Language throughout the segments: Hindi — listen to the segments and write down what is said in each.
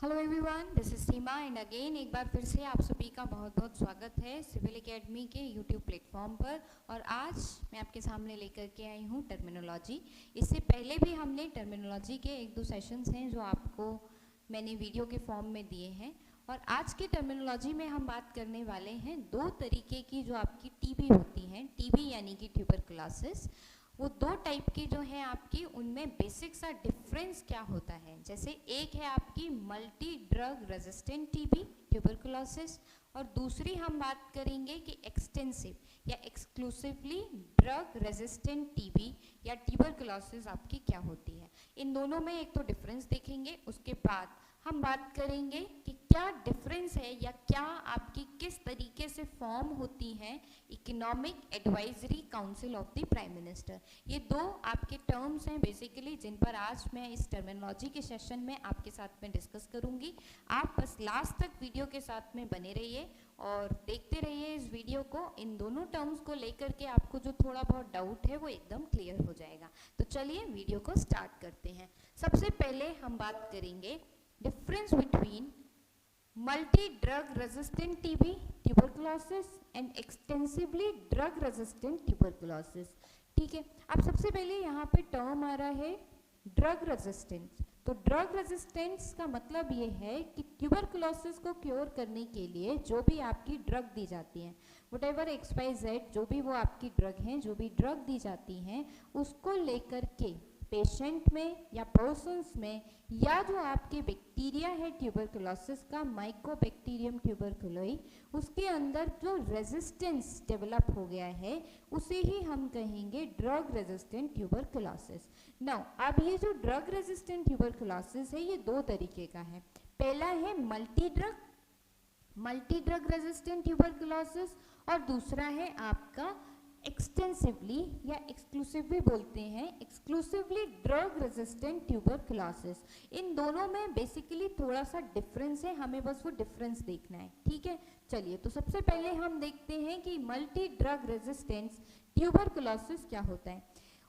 Hello everyone, this is Seema and again एक बार फिर से आप सभी का बहुत बहुत स्वागत है सिविल एकेडमी के यूट्यूब प्लेटफॉर्म पर। और आज मैं आपके सामने लेकर के आई हूँ टर्मिनोलॉजी। इससे पहले भी हमने टर्मिनोलॉजी के एक दो सेशंस हैं जो आपको मैंने वीडियो के फॉर्म में दिए हैं। और आज की टर्मिनोलॉजी में हम बात करने वाले हैं दो तरीके की जो आपकी टीबी होती हैं। टीबी यानी कि ट्यूबरकुलोसिस, वो दो टाइप के जो हैं आपकी, उनमें बेसिक सा डिफरेंस क्या होता है। जैसे एक है आपकी multi drug resistant TB tuberculosis, और दूसरी हम बात करेंगे कि एक्सटेंसिव या एक्सक्लूसिवली ड्रग रेजिस्टेंट टीबी या ट्यूबरकुलोसिस आपकी क्या होती है। इन दोनों में एक तो डिफरेंस देखेंगे, उसके बाद हम बात करेंगे कि क्या डिफरेंस है या क्या आपकी किस तरीके से फॉर्म होती हैं economic advisory council of the prime minister. ये दो आपके टर्म्स हैं बेसिकली जिन पर आज मैं इस टर्मिनोलॉजी के सेशन में आपके साथ में डिस्कस करूंगी। आप बस लास्ट तक वीडियो के साथ में बने रहिए और देखते रहिए इस वीडियो को। इन दोनों टर्म्स को लेकर के आपको जो थोड़ा बहुत डाउट है वो एकदम क्लियर हो जाएगा। तो चलिए वीडियो को स्टार्ट करते हैं। सबसे पहले हम बात करेंगे difference between multi drug resistant TB tuberculosis and extensively drug resistant tuberculosis. ठीक है, अब सबसे पहले यहाँ पे टर्म आ रहा है ड्रग रेजिस्टेंस। तो ड्रग रेजिस्टेंस का मतलब ये है कि ट्यूबरकुलोसिस को क्योर करने के लिए जो भी आपकी ड्रग दी जाती है, व्हाटएवर XYZ जो भी वो आपकी ड्रग हैं, जो भी ड्रग दी जाती हैं, उसको लेकर के पेशेंट में या पर्सन्स में या जो आपके बैक्टीरिया है ट्यूबरकुलोसिस का, माइकोबैक्टीरियम ट्यूबरकुलोई, उसके अंदर जो रेजिस्टेंस डेवलप हो गया है उसे ही हम कहेंगे ड्रग रेजिस्टेंट ट्यूबरकुलोसिस। नाउ अब ये जो ड्रग रेजिस्टेंट ट्यूबरकुलोसिस है ये दो तरीके का है। पहला है मल्टी ड्रग रेजिस्टेंट ट्यूबरकुलोसिस और दूसरा है आपका एक्सटेंसिवली या एक्सक्लूसिवली बोलते हैं एक्सक्लूसिवली ड्रग रेजिस्टेंट ट्यूबरकुलोसिस। इन दोनों में बेसिकली थोड़ा सा डिफरेंस है, हमें बस वो डिफरेंस देखना है। ठीक है, चलिए तो सबसे पहले हम देखते हैं कि मल्टी ड्रग रेजिस्टेंस ट्यूबरकुलोसिस क्या होता है।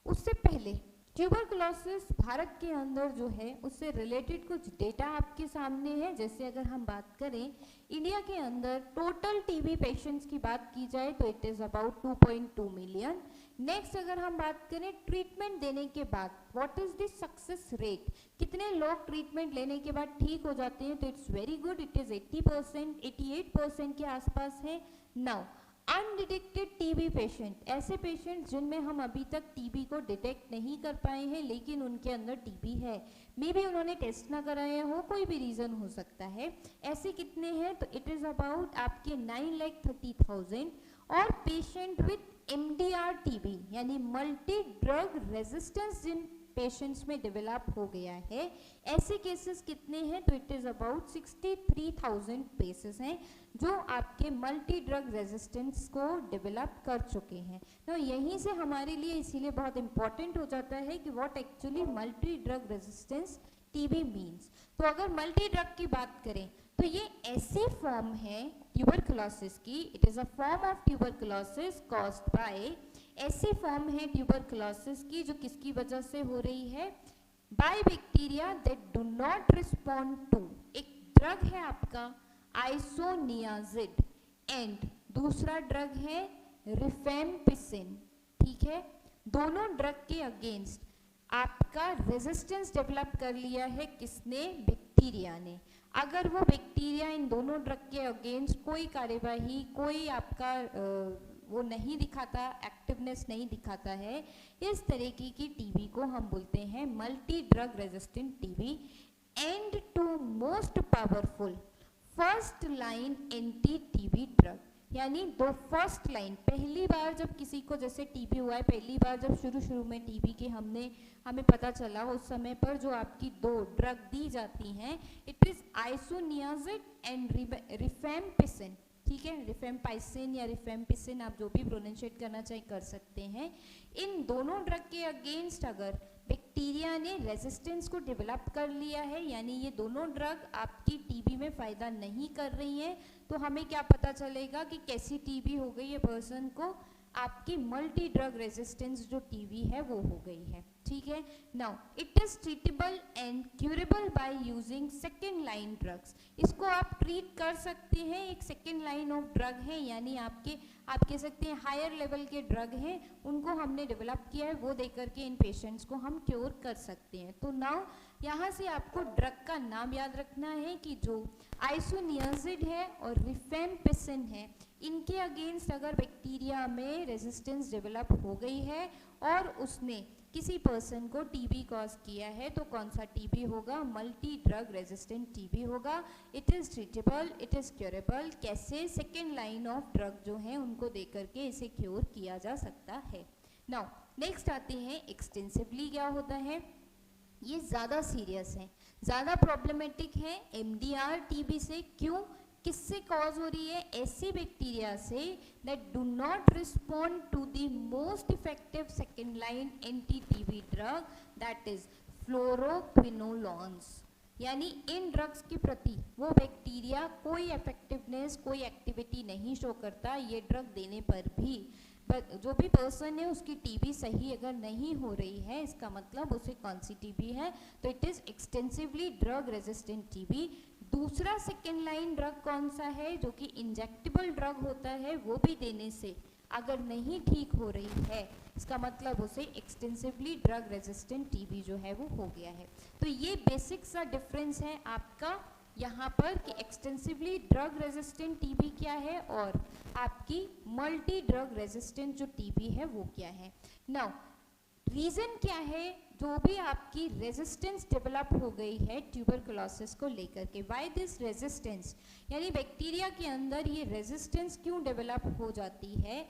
उससे पहले ट्यूबरकुलोसिस भारत के अंदर जो है उससे रिलेटेड कुछ डेटा आपके सामने है। जैसे अगर हम बात करें इंडिया के अंदर टोटल टीबी पेशेंट्स की बात की जाए तो it is about 2.2 million. Next अगर हम बात करें ट्रीटमेंट देने के बाद what is the success rate, कितने लोग ट्रीटमेंट लेने के बाद ठीक हो जाते हैं, तो it's very good, it is 80%, 88% के आसपास है। नाउ अनडिटेक्टेड टीबी पेशेंट, ऐसे पेशेंट जिनमें हम अभी तक टीबी को डिटेक्ट नहीं कर पाए हैं लेकिन उनके अंदर टीबी है, मे बी उन्होंने टेस्ट ना कराया हो, कोई भी रीज़न हो सकता है, ऐसे कितने हैं, तो इट इज़ अबाउट आपके 9,30,000। और पेशेंट विथ MDR टीबी यानी मल्टी ड्रग रेजिस्टेंस जिन पेशेंट्स में डेवलप हो गया है, ऐसे केसेस कितने हैं, तो इट इज़ अबाउट 63,000 केसेस हैं जो आपके मल्टी ड्रग रेजिस्टेंस को डेवलप कर चुके हैं। तो यहीं से हमारे लिए इसीलिए बहुत इंपॉर्टेंट हो जाता है कि what actually multi drug resistance TB means. तो अगर मल्टी ड्रग की बात करें तो ये ऐसी फॉर्म है ट्यूबरकुलोसिस की, it is a form of tuberculosis caused by, ऐसी फॉर्म है ट्यूबरकुलोसिस की जो किसकी वजह से हो रही है, by bacteria that do not respond to, एक ड्रग है आपका आइसोनियाजिड एंड दूसरा ड्रग है रिफेम्पिसिन। ठीक है, दोनों ड्रग के अगेंस्ट आपका रेजिस्टेंस डेवलप कर लिया है किसने, बैक्टीरिया ने। अगर वो बैक्टीरिया इन दोनों ड्रग के अगेंस्ट कोई कार्यवाही, कोई आपका वो नहीं दिखाता, एक्टिवनेस नहीं दिखाता है, इस तरीके की टीबी को हम बोलते हैं multi drug resistant TB. And to most powerful first line anti TB drug, यानी दो फर्स्ट लाइन, पहली बार जब किसी को जैसे टीबी हुआ है, पहली बार जब शुरू में टीबी के हमें पता चला उस समय पर जो आपकी दो ड्रग दी जाती हैं, it is isoniazid and rifampicin. ठीक है, रिफेम्पाइसिन या रिफेम्पिसिन आप जो भी प्रोनाउंशिएट करना चाहे कर सकते हैं। इन दोनों ड्रग के अगेंस्ट अगर बैक्टीरिया ने रेजिस्टेंस को डेवलप कर लिया है, यानी ये दोनों ड्रग आपकी टीबी में फ़ायदा नहीं कर रही हैं, तो हमें क्या पता चलेगा कि कैसी टीबी हो गई है पर्सन को, आपकी मल्टी ड्रग रेजिस्टेंस जो टीबी है वो हो गई है, ठीक है। Now it is treatable and curable by using second line drugs. इसको आप ट्रीट कर सकते हैं, एक सेकेंड लाइन ऑफ ड्रग है, यानी आप कह सकते हैं हायर लेवल के ड्रग हैं, उनको हमने डेवलप किया है, वो दे करके इन पेशेंट्स को हम क्योर कर सकते हैं। तो नाउ यहाँ से आपको ड्रग का नाम याद रखना है कि जो आइसोनियाजिड है और रिफेम्पिसिन है, इनके अगेंस्ट अगर बैक्टीरिया में रेजिस्टेंस डेवलप हो गई है और उसने किसी पर्सन को टीबी कॉज किया है, तो कौन सा टीबी होगा? मल्टी ड्रग रेजिस्टेंट टीबी होगा। It is treatable, it is curable. कैसे? सेकेंड लाइन ऑफ ड्रग जो है उनको दे करके इसे क्योर किया जा सकता है। नाउ नेक्स्ट आते हैं एक्सटेंसिवली क्या होता है। ये ज़्यादा सीरियस है, ज़्यादा प्रॉब्लमेटिक है एमडीआर टीबी से। क्यों? किससे कॉज हो रही है? ऐसे बैक्टीरिया से that do not respond to the most effective second line anti TB drug, that is fluoroquinolones. यानी इन ड्रग्स के प्रति वो बैक्टीरिया कोई इफेक्टिवनेस, कोई एक्टिविटी नहीं शो करता ये ड्रग देने पर भी। जो भी पर्सन है उसकी टीबी सही अगर नहीं हो रही है, इसका मतलब उसे कौन सी टीबी है? तो it is extensively drug resistant TB. दूसरा सेकेंड लाइन ड्रग कौन सा है? जो कि इंजेक्टेबल ड्रग होता है, वो भी देने से अगर नहीं ठीक हो रही है, इसका मतलब उसे एक्सटेंसिवली ड्रग रेजिस्टेंट टीबी जो है वो हो गया है। तो ये बेसिक सा डिफरेंस है आपका यहाँ पर कि एक्सटेंसिवली ड्रग रेजिस्टेंट टीबी क्या है और आपकी मल्टी ड्रग रेजिस्टेंट जो टीबी है वो क्या है। नाउ रीज़न क्या है जो भी आपकी रेजिस्टेंस डेवलप हो गई है ट्यूबरकुलोसिस को लेकर के? व्हाई दिस रेजिस्टेंस, यानी बैक्टीरिया के अंदर ये रेजिस्टेंस क्यों डेवलप हो जाती है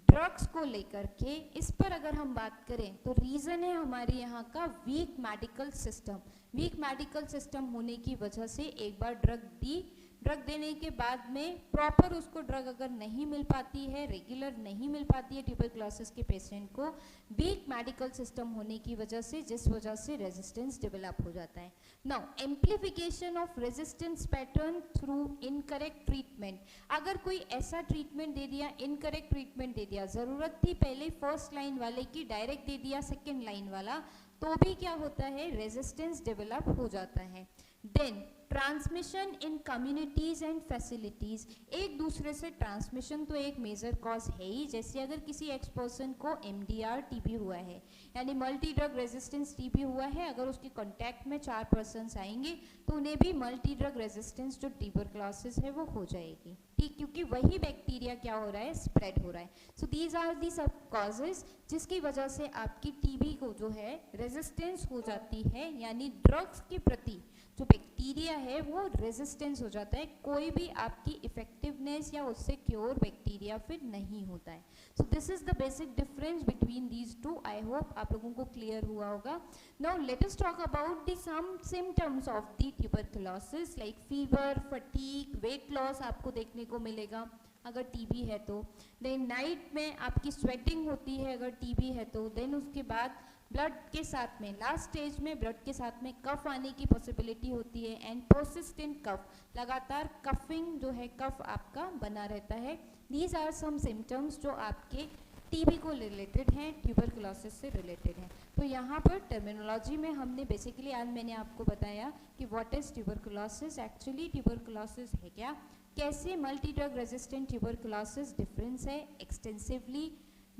ड्रग्स को लेकर के? इस पर अगर हम बात करें तो रीज़न है हमारे यहाँ का weak medical system. Weak medical system होने की वजह से एक बार ड्रग देने के बाद में प्रॉपर उसको ड्रग अगर नहीं मिल पाती है, रेगुलर नहीं मिल पाती है ट्यूबरकुलोसिस के पेशेंट को, वीक मेडिकल सिस्टम होने की वजह से, जिस वजह से रेजिस्टेंस डेवलप हो जाता है। Now amplification of resistance pattern through incorrect treatment. अगर कोई ऐसा ट्रीटमेंट दे दिया, इनकरेक्ट ट्रीटमेंट दे दिया, ज़रूरत थी पहले फर्स्ट लाइन वाले की, डायरेक्ट दे दिया सेकेंड लाइन वाला, तो भी क्या होता है? रेजिस्टेंस डेवलप हो जाता है। Then transmission in communities and facilities. एक दूसरे से ट्रांसमिशन तो एक मेजर कॉज है ही। जैसे अगर किसी एक्स पर्सन को एमडीआर टीबी हुआ है, यानी मल्टी ड्रग रेजिस्टेंस टीबी हुआ है, अगर उसके कांटेक्ट में 4 पर्सन्स आएंगे तो उन्हें भी मल्टी ड्रग रेजिस्टेंस जो ट्यूबरकुलोसिस है वो हो जाएगी, ठीक, क्योंकि वही बैक्टीरिया क्या हो रहा है? स्प्रेड हो रहा है। सो दीज आर दी सब कॉजेज जिसकी वजह से आपकी टीबी को जो है रेजिस्टेंस हो जाती है, यानी ड्रग्स के प्रति जो बैक्टीरिया है वो रेजिस्टेंस हो जाता है, कोई भी आपकी इफेक्टिवनेस या उससे क्योर बैक्टीरिया फिर नहीं होता है। So this is the basic difference between these two. I hope आप लोगों को क्लियर हुआ होगा। Now let us talk about the some symptoms of the tuberculosis like fever, fatigue, weight loss आपको देखने को मिलेगा अगर टीबी है तो। देन नाइट में आपकी स्वेटिंग होती है अगर टीबी है तो। देन उसके बाद ब्लड के साथ में, लास्ट स्टेज में ब्लड के साथ में कफ आने की पॉसिबिलिटी होती है एंड परसिस्टेंट कफ, लगातार कफिंग जो है, कफ आपका बना रहता है। दीज आर सम सिम्टम्स जो आपके टीबी को रिलेटेड हैं, ट्यूबरकुलोसिस से रिलेटेड हैं। तो यहाँ पर टर्मिनोलॉजी में हमने बेसिकली आज मैंने आपको बताया कि what is tuberculosis, actually tuberculosis है क्या, कैसे multi drug resistant tuberculosis difference है एक्सटेंसिवली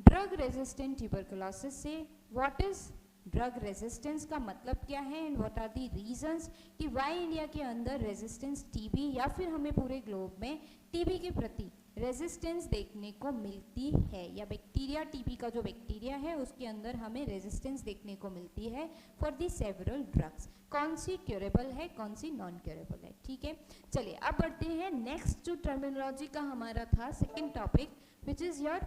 ड्रग रेजिस्टेंट ट्यूबरकुलोसिस से, व्हाट इज ड्रग रेजिस्टेंस का मतलब क्या है and what are the reasons कि वाई इंडिया के अंदर रेजिस्टेंस टीबी या फिर हमें पूरे ग्लोब में टीबी के प्रति रेजिस्टेंस देखने को मिलती है, या बैक्टीरिया, टीबी का जो बैक्टीरिया है उसके अंदर हमें रेजिस्टेंस देखने को मिलती है फॉर दी सेवरल ड्रग्स। कौन सी क्योरेबल है, कौन सी नॉन क्योरेबल है, ठीक है। चलिए अब बढ़ते हैं नेक्स्ट जो टर्मिनोलॉजी का हमारा था second topic which is your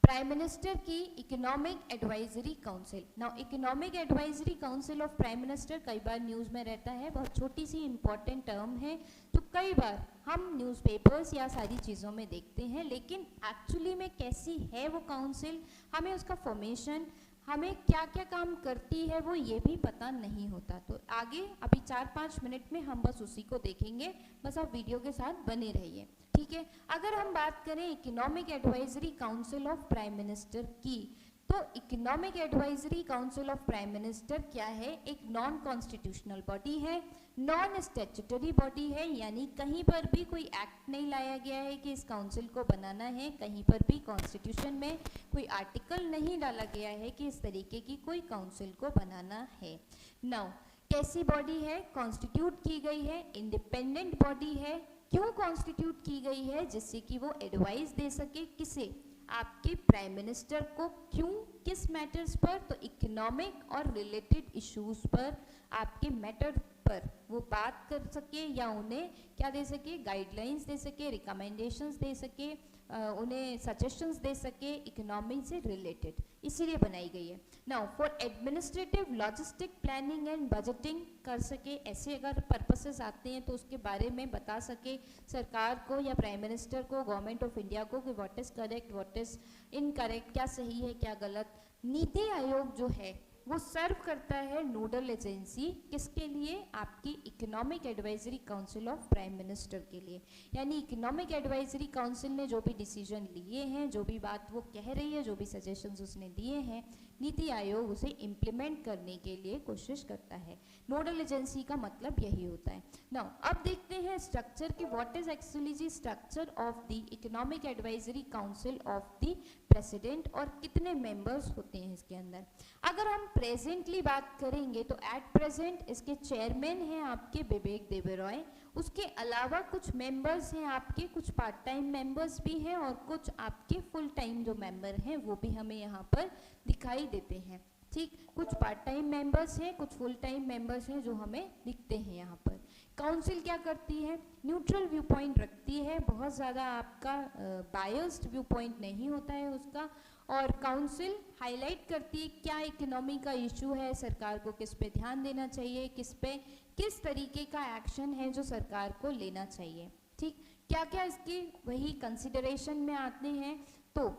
prime minister की economic advisory council. Now economic advisory council of prime minister कई बार न्यूज़ में रहता है, बहुत छोटी सी इंपॉर्टेंट टर्म है जो कई बार हम न्यूज़पेपर्स या सारी चीज़ों में देखते हैं, लेकिन एक्चुअली में कैसी है वो काउंसिल, हमें उसका फॉर्मेशन, हमें क्या क्या काम करती है वो ये भी पता नहीं होता। तो आगे अभी 4-5 मिनट में हम बस उसी को देखेंगे, बस आप वीडियो के साथ बने रहिए, ठीक है। अगर हम बात करें economic advisory council of prime minister की, तो economic advisory council of prime minister क्या है, एक नॉन कॉन्स्टिट्यूशनल बॉडी है, नॉन स्टैट्यूटरी बॉडी है, यानी कहीं पर भी कोई एक्ट नहीं लाया गया है कि इस काउंसिल को बनाना है, कहीं पर भी कॉन्स्टिट्यूशन में कोई आर्टिकल नहीं डाला गया है कि इस तरीके की कोई काउंसिल को बनाना है। नाउ कैसी बॉडी है, कॉन्स्टिट्यूट की गई है, इंडिपेंडेंट बॉडी है। क्यों कॉन्स्टिट्यूट की गई है, जिससे कि वो एडवाइस दे सके, किसे, आपके प्राइम मिनिस्टर को। क्यों, किस मैटर्स पर, तो इकोनॉमिक और रिलेटेड इश्यूज पर, आपके मैटर पर वो बात कर सके या उन्हें क्या दे सके, गाइडलाइंस दे सके, रिकमेंडेशंस दे सके, उन्हें सजेशंस दे सके इकोनॉमी से रिलेटेड, इसीलिए बनाई गई है। Now for administrative logistic planning and budgeting कर सके, ऐसे अगर पर्पसेस आते हैं तो उसके बारे में बता सके सरकार को या प्राइम मिनिस्टर को, गवर्नमेंट ऑफ इंडिया को, कि what is correct, what is incorrect, क्या सही है क्या गलत। नीति आयोग जो है वो सर्व करता है नोडल एजेंसी, किसके लिए, आपकी economic advisory council of prime minister के लिए। यानी इकोनॉमिक एडवाइजरी काउंसिल ने जो भी डिसीजन लिए हैं, जो भी बात वो कह रही है, जो भी सजेशंस उसने दिए हैं, नीति आयोग उसे इम्प्लीमेंट करने के लिए कोशिश करता है। नोडल एजेंसी का मतलब यही होता है। नाउ अब देखते हैं स्ट्रक्चर की, what is actually the structure of the economic advisory council of the president, और कितने मेंबर्स होते हैं इसके अंदर। अगर हम प्रेजेंटली बात करेंगे तो एट प्रेजेंट इसके चेयरमैन हैं आपके विवेक देबरॉय, उसके अलावा कुछ मेंबर्स हैं आपके, कुछ पार्ट टाइम मेंबर्स भी हैं और कुछ आपके फुल टाइम जो मेंबर हैं वो भी हमें यहाँ पर दिखाई देते हैं, ठीक। कुछ पार्ट टाइम मेंबर्स हैं, कुछ फुल टाइम मेंबर्स हैं जो हमें दिखते हैं यहाँ पर। काउंसिल क्या करती है, न्यूट्रल व्यू पॉइंट रखती है, बहुत ज़्यादा आपका बायस्ड व्यू पॉइंट नहीं होता है उसका। और काउंसिल हाईलाइट करती है क्या इकोनॉमी का इशू है, सरकार को किस पे ध्यान देना चाहिए, किस तरीके का एक्शन है जो सरकार को लेना चाहिए, ठीक। क्या क्या इसकी वही कंसिडरेशन में आते हैं, तो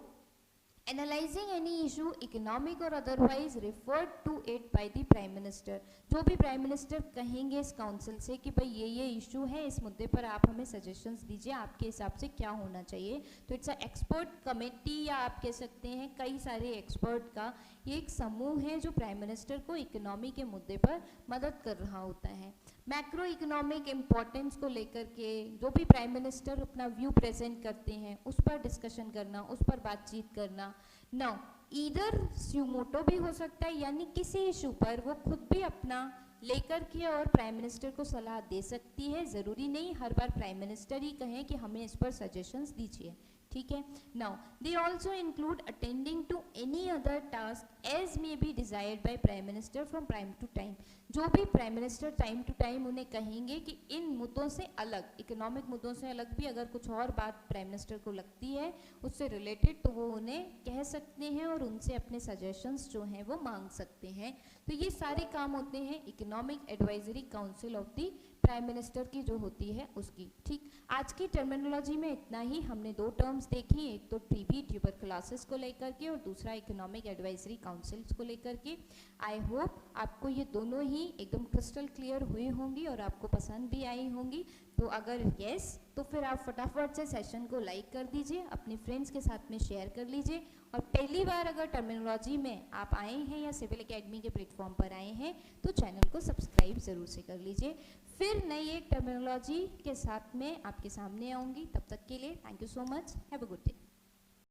एनालाइजिंग एनी इशू इकोनॉमिक और otherwise referred to it by the prime minister. जो भी प्राइम मिनिस्टर कहेंगे इस काउंसिल से कि भाई ये इशू है, इस मुद्दे पर आप हमें सजेशंस दीजिए, आपके हिसाब से क्या होना चाहिए। तो इट्स अ एक्सपर्ट कमेटी, या आप कह सकते हैं कई सारे एक्सपर्ट का ये एक समूह है जो प्राइम मिनिस्टर को इकोनॉमी के मुद्दे पर मदद कर रहा होता है। मैक्रो इकोनॉमिक इम्पोर्टेंस को लेकर के जो भी प्राइम मिनिस्टर अपना व्यू प्रेजेंट करते हैं उस पर डिस्कशन करना, उस पर बातचीत करना। नाउ ईदर स्यूमोटो भी हो सकता है, यानी किसी इशू पर वो खुद भी अपना लेकर के और प्राइम मिनिस्टर को सलाह दे सकती है। ज़रूरी नहीं हर बार प्राइम मिनिस्टर ही कहें कि हमें इस पर सजेशंस दीजिए, ठीक है। Now they also include attending to any other task as may be desired by prime minister from time to time. जो भी prime minister time to time उन्हें कहेंगे कि इन मुद्दों से अलग, इकोनॉमिक मुद्दों से अलग भी अगर कुछ और बात प्राइम मिनिस्टर को लगती है उससे रिलेटेड, तो वो उन्हें कह सकते हैं और उनसे अपने सजेशंस जो हैं वो मांग सकते हैं। तो ये सारे काम होते हैं economic advisory council of the prime minister की जो होती है उसकी, ठीक। आज की टर्मिनोलॉजी में इतना ही। हमने दो टर्म्स देखी, एक तो टीबी ट्यूबरकुलोसिस को लेकर के और दूसरा इकोनॉमिक एडवाइजरी काउंसिल्स को लेकर के। आई होप आपको ये दोनों ही एकदम क्रिस्टल क्लियर हुई होंगी और आपको पसंद भी आई होंगी। तो अगर यस, तो फिर आप फटाफट से सेशन को लाइक कर दीजिए, अपने फ्रेंड्स के साथ में शेयर कर लीजिए। और पहली बार अगर टर्मिनोलॉजी में आप आए हैं या सिविल एकेडमी के प्लेटफॉर्म पर आए हैं तो चैनल को सब्सक्राइब ज़रूर से कर लीजिए। फिर नई एक टर्मिनोलॉजी के साथ में आपके सामने आऊँगी, तब तक के लिए thank you so much, have a good day.